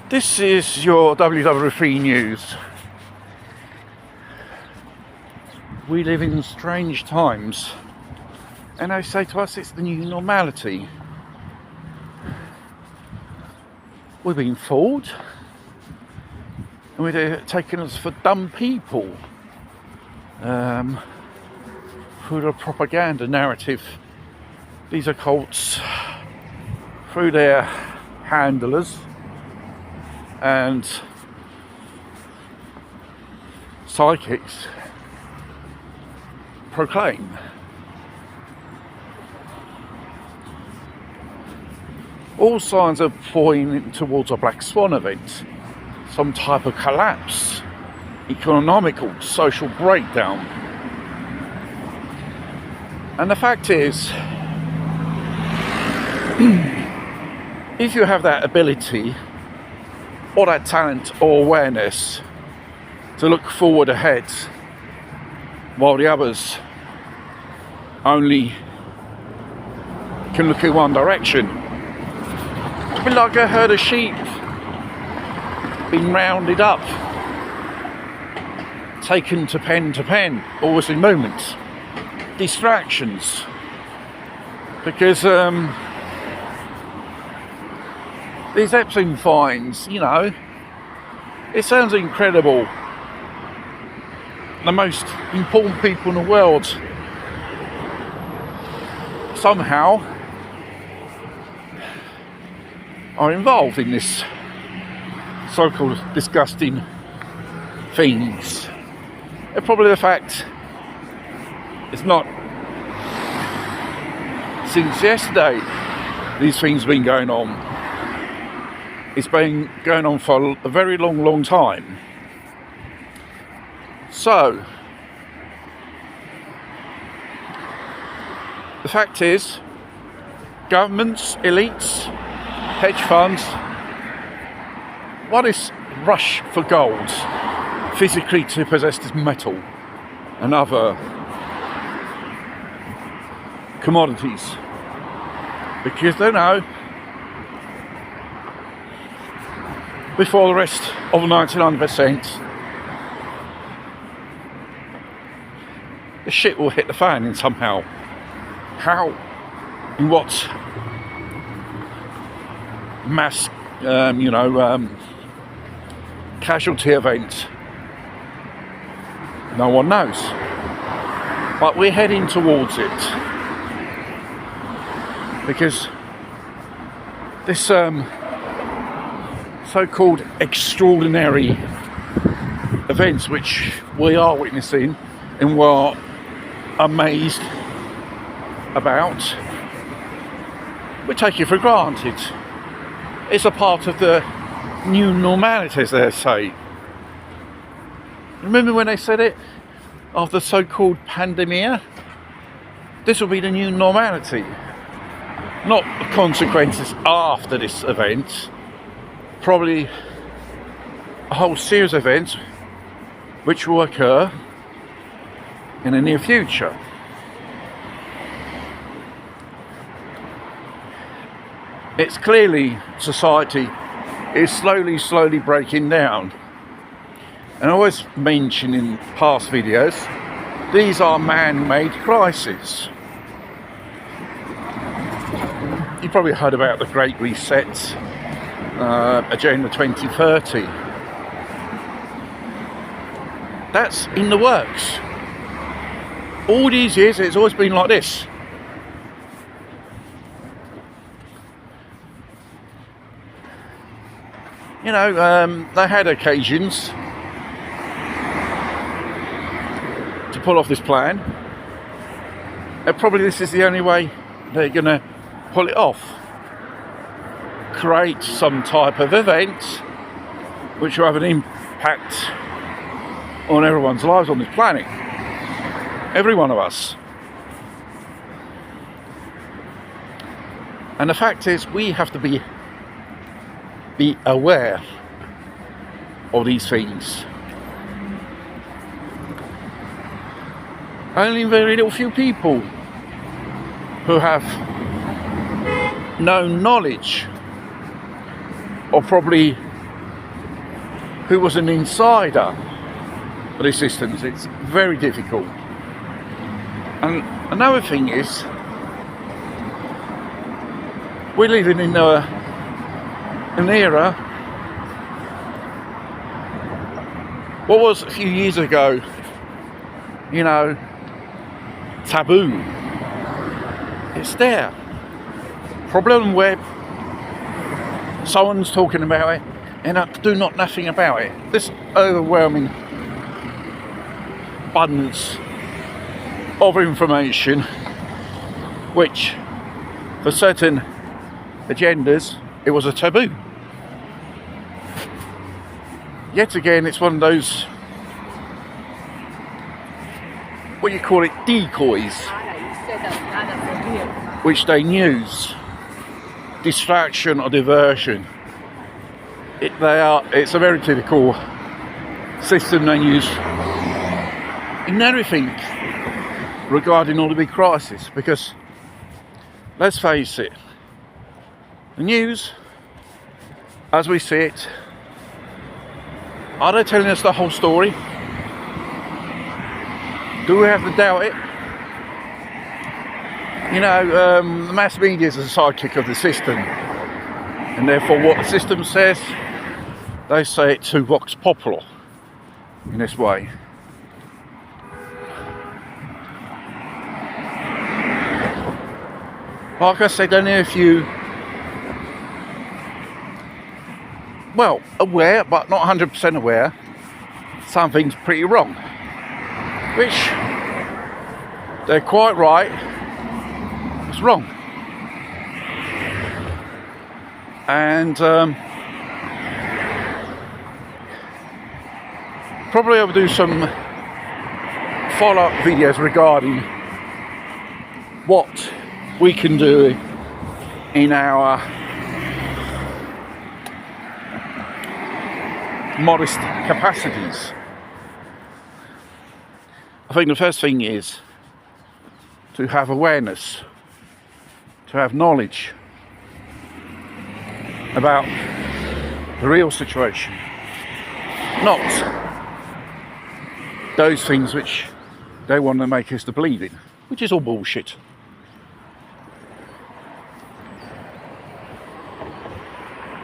This is your WW3 News. We live in strange times, and they say to us it's the new normality. We've been fooled, and they're taking us for dumb people through the propaganda narrative. These are cults, through their handlers and psychics, proclaim. All signs are pointing towards a black swan event, some type of collapse, economical, social breakdown. And the fact is, if you have that ability or that talent or awareness to look forward ahead while the others only can look in one direction, it's a bit like a herd of sheep being rounded up, taken to pen, always in movements, distractions, because these Epstein fines, it sounds incredible. The most important people in the world somehow are involved in this so-called disgusting things. And probably the fact it's not since yesterday these things have been going on. It's been going on for a very long time. So, the fact is, governments, elites, hedge funds, what is rush for gold, physically to possess this metal and other commodities? Because they know before the rest of the 99%, the shit will hit the fan in somehow. How? In what mass, casualty event? No one knows. But we're heading towards it. Because this so-called extraordinary events which we are witnessing and we're amazed about, we take it for granted. It's a part of the new normality, as they say. Remember when they said it? Of the so-called pandemia? This will be the new normality. Not the consequences after this event. Probably a whole series of events which will occur in the near future. It's clearly society is slowly breaking down. And I always mention in past videos, these are man-made crises. You probably heard about the Great Reset, Agenda 2030. That's in the works. All these years it's always been like this. They had occasions to pull off this plan, and probably this is the only way they're going to pull it off. Create some type of event which will have an impact on everyone's lives on this planet. Every one of us. And the fact is, we have to be aware of these things. Only very little few people who have no knowledge or probably who was an insider of these systems. It's very difficult. And another thing is, we're living in an era. What was a few years ago, you know, taboo. It's there. Problem where someone's talking about it and I do nothing about it. This overwhelming abundance of information, which for certain agendas, it was a taboo. Yet again, it's one of those, what you call it, decoys, which they use, distraction or diversion. It's a very typical system they use in everything regarding all the big crises, because let's face it, the news, as we see it, are they telling us the whole story? Do we have to doubt it? You know, the mass media is a sidekick of the system, and therefore what the system says, they say it to vox populi in this way. Like I said, only a few, well, aware, but not 100% aware, something's pretty wrong. Which, they're quite right, it's wrong. And probably I'll do some follow-up videos regarding what we can do in our modest capacities. I think the first thing is to have awareness, to have knowledge about the real situation, not those things which they want to make us to believe in, which is all bullshit.